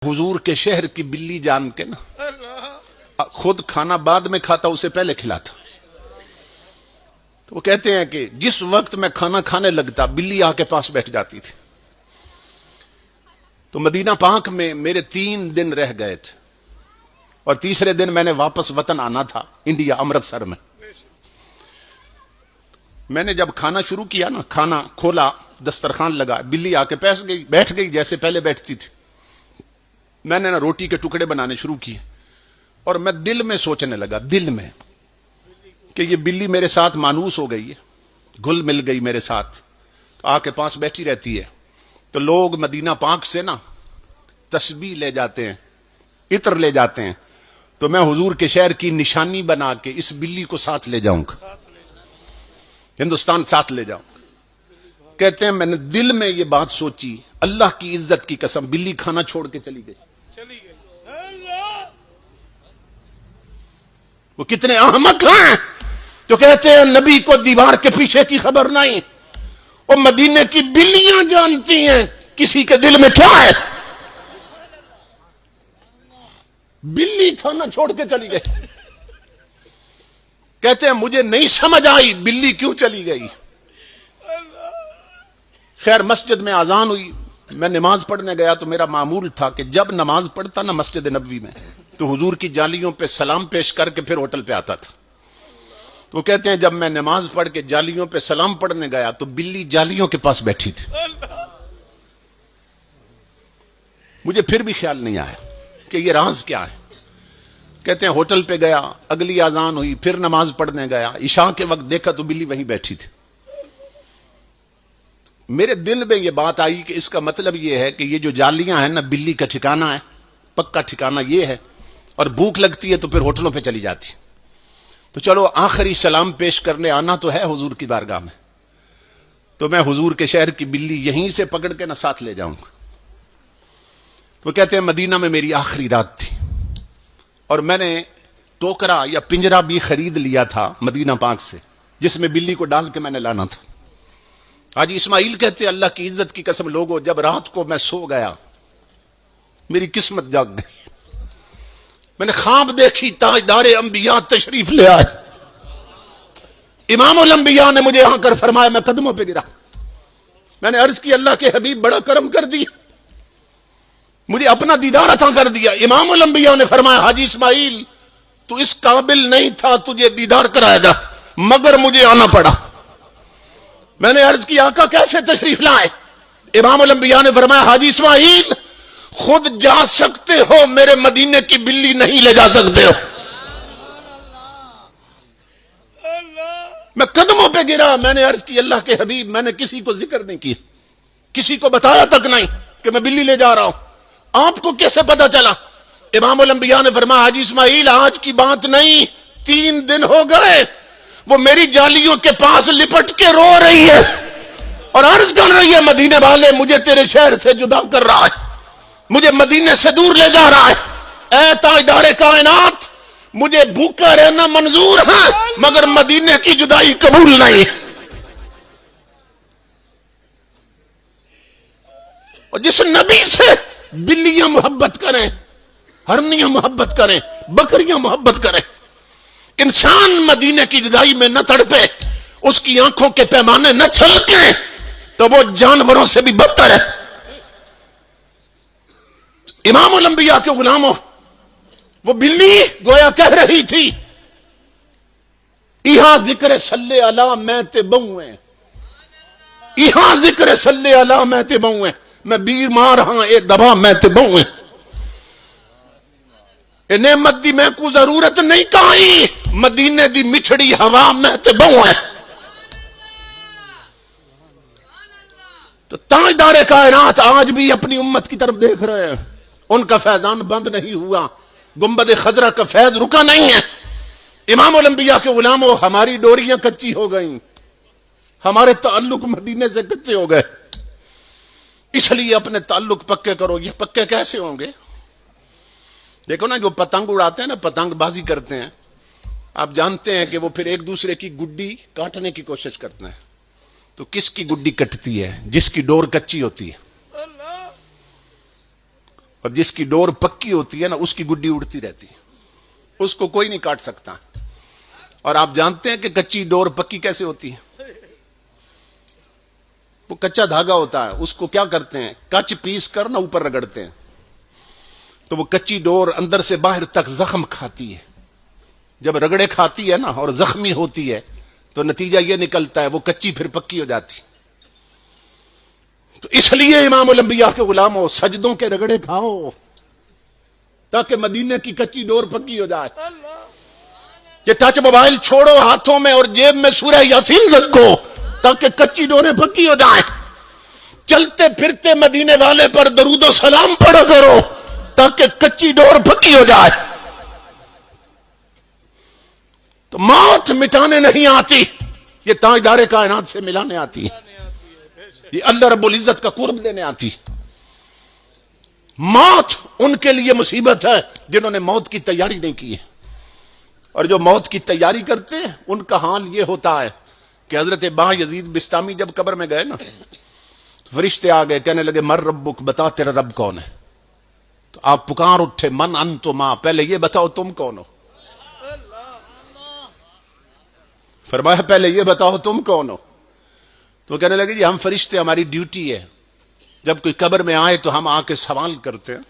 حضور کے شہر کی بلی جان کے نا خود کھانا بعد میں کھاتا، اسے پہلے کھلاتا. تو وہ کہتے ہیں کہ جس وقت میں کھانا کھانے لگتا بلی آ کے پاس بیٹھ جاتی تھی. تو مدینہ پاک میں میرے 3 دن رہ گئے تھے اور تیسرے دن میں نے واپس وطن آنا تھا انڈیا، امرتسر میں. میں نے جب کھانا شروع کیا نا، کھانا کھولا، دسترخوان لگا، بلی آ کے بیٹھ گئی جیسے پہلے بیٹھتی تھی. میں نے نا روٹی کے ٹکڑے بنانے شروع کیے اور میں دل میں سوچنے لگا، دل میں، کہ یہ بلی میرے ساتھ مانوس ہو گئی ہے، گھل مل گئی میرے ساتھ، آ کے پاس بیٹھی رہتی ہے. تو لوگ مدینہ پاک سے نا تسبیح لے جاتے ہیں، عطر لے جاتے ہیں. تو میں حضور کے شہر کی نشانی بنا کے اس بلی کو ساتھ لے جاؤں گا، ہندوستان ساتھ لے جاؤں. کہتے ہیں میں نے دل میں یہ بات سوچی، اللہ کی عزت کی قسم بلی کھانا چھوڑ کے چلی گئی. وہ کتنے احمق ہیں جو کہتے ہیں نبی کو دیوار کے پیچھے کی خبر نہیں. اور مدینے کی بلیاں جانتی ہیں کسی کے دل میں کیا ہے. بلی کھانا چھوڑ کے چلی گئی. کہتے ہیں مجھے نہیں سمجھ آئی بلی کیوں چلی گئی. خیر مسجد میں اذان ہوئی، میں نماز پڑھنے گیا تو میرا معمول تھا کہ جب نماز پڑھتا نا مسجد نبوی میں تو حضور کی جالیوں پہ سلام پیش کر کے پھر ہوٹل پہ آتا تھا. تو کہتے ہیں جب میں نماز پڑھ کے جالیوں پہ سلام پڑھنے گیا تو بلی جالیوں کے پاس بیٹھی تھی. مجھے پھر بھی خیال نہیں آیا کہ یہ راز کیا ہے. کہتے ہیں ہوٹل پہ گیا، اگلی اذان ہوئی، پھر نماز پڑھنے گیا، عشاء کے وقت دیکھا تو بلی وہیں بیٹھی تھی. میرے دل میں یہ بات آئی کہ اس کا مطلب یہ ہے کہ یہ جو جالیاں ہیں نا بلی کا ٹھکانہ ہے، پکا ٹھکانہ یہ ہے. اور بھوک لگتی ہے تو پھر ہوٹلوں پہ چلی جاتی. تو چلو آخری سلام پیش کرنے آنا تو ہے حضور کی بارگاہ میں، تو میں حضور کے شہر کی بلی یہیں سے پکڑ کے نہ ساتھ لے جاؤں گا. تو کہتے ہیں مدینہ میں میری آخری رات تھی اور میں نے ٹوکرا یا پنجرا بھی خرید لیا تھا مدینہ پاک سے جس میں بلی کو ڈال کے میں نے لانا تھا. حاجی اسماعیل کہتے ہیں اللہ کی عزت کی قسم لوگوں، جب رات کو میں سو گیا میری قسمت جاگ گئی. میں نے خواب دیکھی تاجدار انبیاء تشریف لے آئے. امام الانبیاء نے مجھے آ کر فرمایا، میں قدموں پہ گرا. میں نے عرض کی اللہ کے حبیب بڑا کرم کر دیا، مجھے اپنا دیدار عطا کر دیا. امام الانبیاء نے فرمایا حاجی اسماعیل تو اس قابل نہیں تھا تجھے دیدار کرایا جاتا مگر مجھے آنا پڑا. میں نے عرض کی آقا کیسے تشریف لائے؟ امام الانبیاء نے فرمایا حاجی اسماعیل خود جا سکتے ہو، میرے مدینے کی بلی نہیں لے جا سکتے ہو. میں قدموں پہ گرا. میں نے عرض کی اللہ کے حبیب میں نے کسی کو ذکر نہیں کیا، کسی کو بتایا تک نہیں کہ میں بلی لے جا رہا ہوں، آپ کو کیسے پتا چلا؟ امام الانبیاء نے فرمایا حاجی اسماعیل آج کی بات نہیں، 3 دن ہو گئے وہ میری جالیوں کے پاس لپٹ کے رو رہی ہے اور عرض کر رہی ہے مدینے والے مجھے تیرے شہر سے جدا کر رہا ہے، مجھے مدینے سے دور لے جا رہا ہے. اے تاجدار کائنات مجھے بھوکا رہنا منظور ہے مگر مدینے کی جدائی قبول نہیں. اور جس نبی سے بلیاں محبت کریں، ہرنیاں محبت کریں، بکریاں محبت کریں، انسان مدینے کی جدائی میں نہ تڑپے، اس کی آنکھوں کے پیمانے نہ چھلکیں تو وہ جانوروں سے بھی بدتر ہے. امام الانبیاء کے غلاموں، وہ بلی گویا کہہ رہی تھی یہاں ذکر صلی اللہ میں تے بہویں، یہاں ذکر صلی اللہ میں تے بہویں، میں بیمار ہاں اے دبا میں تے بہویں، اے نعمت دی میں کو ضرورت نہیں کہیں، مدینے دی مٹھڑی ہوا میں تے بہویں. تو تاجدار کائنات آج بھی اپنی امت کی طرف دیکھ رہے ہیں، ان کا فیضان بند نہیں ہوا، گنبد خضرا کا فیض رکا نہیں ہے. امام الانبیاء کے غلاموں ہماری ڈوریاں کچی ہو گئیں، ہمارے تعلق مدینے سے کچے ہو گئے، اس لیے اپنے تعلق پکے کرو. یہ پکے کیسے ہوں گے؟ دیکھو نا جو پتنگ اڑاتے ہیں نا، پتنگ بازی کرتے ہیں، آپ جانتے ہیں کہ وہ پھر ایک دوسرے کی گڈی کاٹنے کی کوشش کرتے ہیں. تو کس کی گڈی کٹتی ہے؟ جس کی ڈور کچی ہوتی ہے. اور جس کی ڈور پکی ہوتی ہے نا اس کی گڈی اڑتی رہتی ہے، اس کو کوئی نہیں کاٹ سکتا۔ اور آپ جانتے ہیں کہ کچی ڈور پکی کیسے ہوتی ہے؟ وہ کچا دھاگا ہوتا ہے، اس کو کیا کرتے ہیں، کچ پیس کر نا اوپر رگڑتے ہیں، تو وہ کچی ڈور اندر سے باہر تک زخم کھاتی ہے۔ جب رگڑے کھاتی ہے نا اور زخمی ہوتی ہے تو نتیجہ یہ نکلتا ہے وہ کچی پھر پکی ہو جاتی۔ تو اس لیے امام الانبیاء کے غلاموں، سجدوں کے رگڑے کھاؤ تاکہ مدینے کی کچی ڈور پکی ہو جائے۔ یہ ٹچ موبائل چھوڑو ہاتھوں میں اور جیب میں سورہ یاسین رکھو تاکہ کچی ڈوریں پکی ہو جائیں۔ چلتے پھرتے مدینے والے پر درود و سلام پڑھا کرو تاکہ کچی ڈور پکی ہو جائے۔ تو موت مٹانے نہیں آتی، یہ تاجدار کائنات سے ملانے آتی ہے، یہ اللہ رب العزت کا قرب دینے آتی ہے۔ موت ان کے لیے مصیبت ہے جنہوں نے موت کی تیاری نہیں کی ہے، اور جو موت کی تیاری کرتے ہیں ان کا حال یہ ہوتا ہے کہ حضرت با یزید بستامی جب قبر میں گئے نا تو فرشتے آ گئے، کہنے لگے مر ربک، بتا تیرا رب کون ہے؟ تو آپ پکار اٹھے، من انتما، پہلے یہ بتاؤ تم کون ہو؟ فرمایا پہلے یہ بتاؤ تم کون ہو؟ تو کہنے لگے جی ہم فرشتے، ہماری ڈیوٹی ہے جب کوئی قبر میں آئے تو ہم آ کے سوال کرتے ہیں